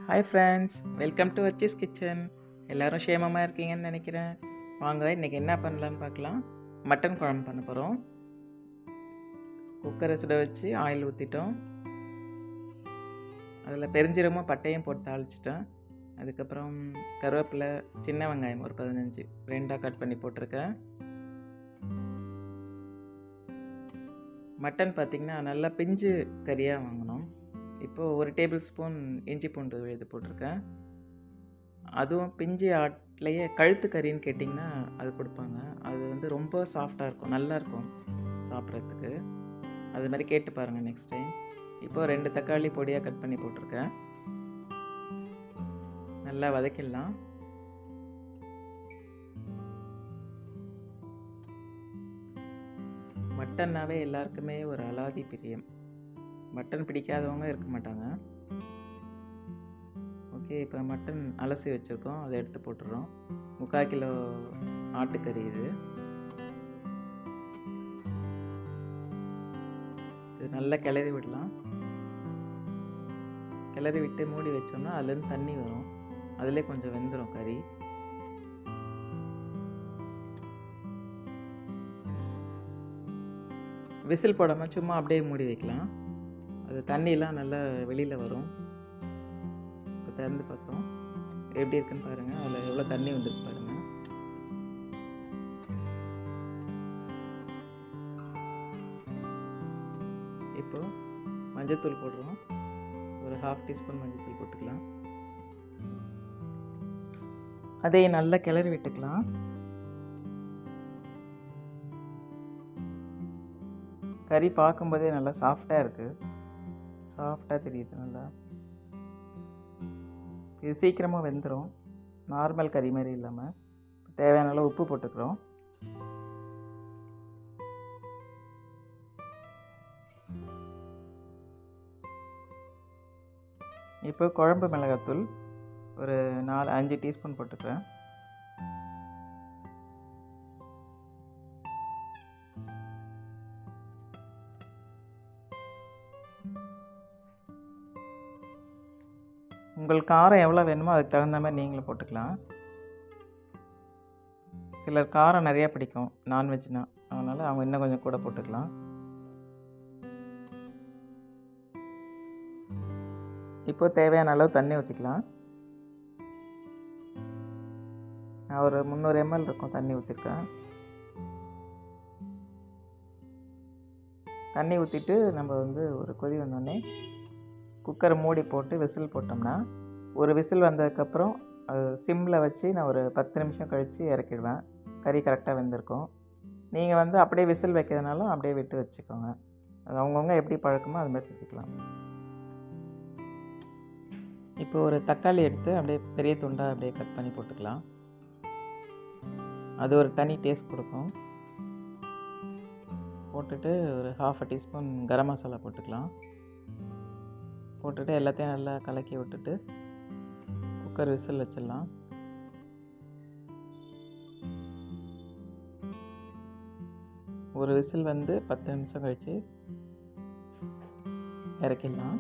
Hi friends, welcome to வச்சிஸ் kitchen. எல்லோரும் க்ஷேமமாக இருக்கீங்கன்னு நினைக்கிறேன். வாங்க இன்றைக்கி என்ன பண்ணலான்னு பார்க்கலாம். மட்டன் குழம்பு பண்ண போகிறோம். குக்கரை சுட வச்சு ஆயில் ஊற்றிட்டோம். அதில் பெருஞ்சீரகமும் பட்டையும் போட்டு தாளிச்சிட்டேன். அதுக்கப்புறம் கருவேப்பிலை, சின்ன வெங்காயம் ஒரு 15 ரெண்டாக கட் பண்ணி போட்டிருக்கேன். மட்டன் பார்த்திங்கன்னா நல்லா பிஞ்சு கறியாக வாங்கணும். இப்போது 1 டேபிள் ஸ்பூன் இஞ்சி பூண்டு விழுது போட்டிருக்கேன். அதுவும் பிஞ்சு ஆட்டிலையே கழுத்து கறின்னு கேட்டிங்கன்னா அது கொடுப்பாங்க. அது வந்து ரொம்ப சாஃப்டாக இருக்கும், நல்லாயிருக்கும் சாப்பிட்றதுக்கு. அது மாதிரி கேட்டு பாருங்கள் நெக்ஸ்ட் டைம். இப்போது 2 தக்காளி பொடியாக கட் பண்ணி போட்டிருக்கேன். நல்லா வதக்கிடலாம். மட்டன்னாவே எல்லாருக்குமே ஒரு அலாதி பிரியம். மட்டன் பிடிக்காதவங்க இருக்க மாட்டாங்க. ஓகே, இப்போ மட்டன் அலசி வச்சுருக்கோம், அதை எடுத்து போட்டுடுறோம். 3/4 கிலோ ஆட்டுக்கறி இது நல்லா கிளறி விடலாம். கிளறி விட்டு மூடி வச்சோம்னா அதுலேருந்து தண்ணி வரும். அதிலே கொஞ்சம் வெந்துடும் கறி. விசில் போடாமல் சும்மா அப்படியே மூடி வைக்கலாம். அது தண்ணியெலாம் நல்லா வெளியில் வரும். இப்போ திறந்து பார்த்தோம், எப்படி இருக்குன்னு பாருங்கள். அதில் எவ்வளோ தண்ணி வந்துருக்கு பாருங்கள். இப்போது மஞ்சள்தூள் போடுறோம். ஒரு 1/2 டீஸ்பூன் மஞ்சள்தூள் போட்டுக்கலாம். அதை நல்லா கிளறி விட்டுக்கலாம். கறி பார்க்கும்போதே நல்லா சாஃப்டாக இருக்குது, சாஃப்டாக தெரியுது நல்லா. இது சீக்கிரமாக வெந்துடும், நார்மல் கறி மாதிரி இல்லாமல். தேவையான அளவு உப்பு போட்டுக்கிறோம். இப்போ குழம்பு மிளகாத்தூள் ஒரு 4-5 டீஸ்பூன் போட்டுக்கிறேன். உங்களுக்கு காரம் எவ்வளோ வேணுமோ அதுக்கு தகுந்த மாதிரி நீங்களும் போட்டுக்கலாம். சிலர் காரம் நிறையா பிடிக்கும் நான்வெஜ்னா, அதனால் அவங்க இன்னும் கொஞ்சம் கூட போட்டுக்கலாம். இப்போது தேவையான அளவு தண்ணி ஊற்றிக்கலாம். நான் ஒரு 300 ml இருக்கும் தண்ணி ஊற்றிருக்கேன். தண்ணி ஊற்றிட்டு நம்ம வந்து ஒரு கொதி வந்தோடனே குக்கரை மூடி போட்டு விசில் போட்டோம்னா, ஒரு விசில் வந்ததுக்கப்புறம் அது சிம்மில் வச்சு நான் ஒரு 10 நிமிஷம் கழித்து இறக்கிடுவேன். கறி கரெக்டாக வெந்திருக்கும். நீங்கள் வந்து அப்படியே விசில் வைக்கிறதுனாலும் அப்படியே விட்டு வச்சுக்கோங்க. அது அவங்கவுங்க எப்படி பழக்கமோ அது மாதிரி செஞ்சுக்கலாம். இப்போ ஒரு தக்காளி எடுத்து அப்படியே பெரிய துண்டாக அப்படியே கட் பண்ணி போட்டுக்கலாம். அது ஒரு தனி டேஸ்ட் கொடுக்கும். போட்டுட்டு ஒரு 1/2 டீஸ்பூன் கரம் மசாலா போட்டுக்கலாம். போட்டுட்டு எல்லாத்தையும் நல்லா கலக்கி விட்டுட்டு குக்கர் விசில் வச்சிடலாம். ஒரு விசில் வந்து 10 நிமிஷம் கழித்து இறக்கிடலாம்.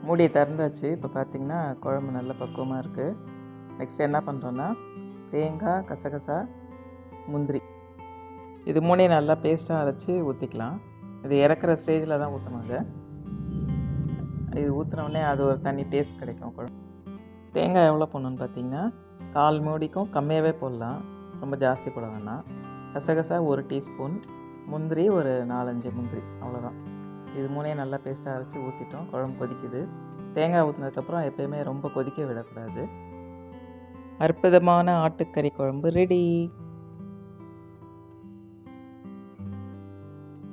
மூடியை திறந்தாச்சு. இப்போ பார்த்திங்கன்னா குழம்பு நல்ல பக்குவமாக இருக்குது. நெக்ஸ்ட் என்ன பண்ணுறோன்னா, தேங்காய், கசகசா, முந்திரி இது 3 நல்லா பேஸ்ட்டாக அரைச்சி ஊற்றிக்கலாம். இது இறக்குற ஸ்டேஜில் தான் ஊற்றணுங்க. இது ஊற்றினோடனே அது ஒரு தனி டேஸ்ட் கிடைக்கும் குழம்பு. தேங்காய் எவ்வளோ போடணுன்னு பார்த்தீங்கன்னா 1/4 மூடிக்கும் கம்மியாகவே போடலாம், ரொம்ப ஜாஸ்தி போட வேணாம். கசகசா 1 டீஸ்பூன், முந்திரி ஒரு 4-5 முந்திரி, அவ்வளோதான். இது 3 நல்லா பேஸ்ட்டாக அரைச்சி ஊற்றிட்டோம். குழம்பு கொதிக்குது. தேங்காய் ஊற்றினதுக்கப்புறம் எப்போயுமே ரொம்ப கொதிக்க விடக்கூடாது. அற்புதமான ஆட்டுக்கறி குழம்பு ரெடி.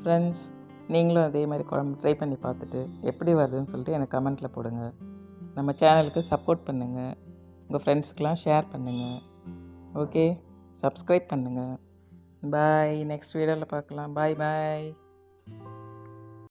ஃப்ரெண்ட்ஸ், நீங்களும் அதே மாதிரி குழம்பு ட்ரை பண்ணி பார்த்துட்டு எப்படி வருதுன்னு சொல்லிட்டு எனக்கு கமெண்ட்டில் போடுங்க. நம்ம சேனலுக்கு சப்போர்ட் பண்ணுங்கள். உங்கள் ஃப்ரெண்ட்ஸுக்கெலாம் ஷேர் பண்ணுங்கள். ஓகே, சப்ஸ்கிரைப் பண்ணுங்கள். பாய். நெக்ஸ்ட் வீடியோவில் பார்க்கலாம். பாய்.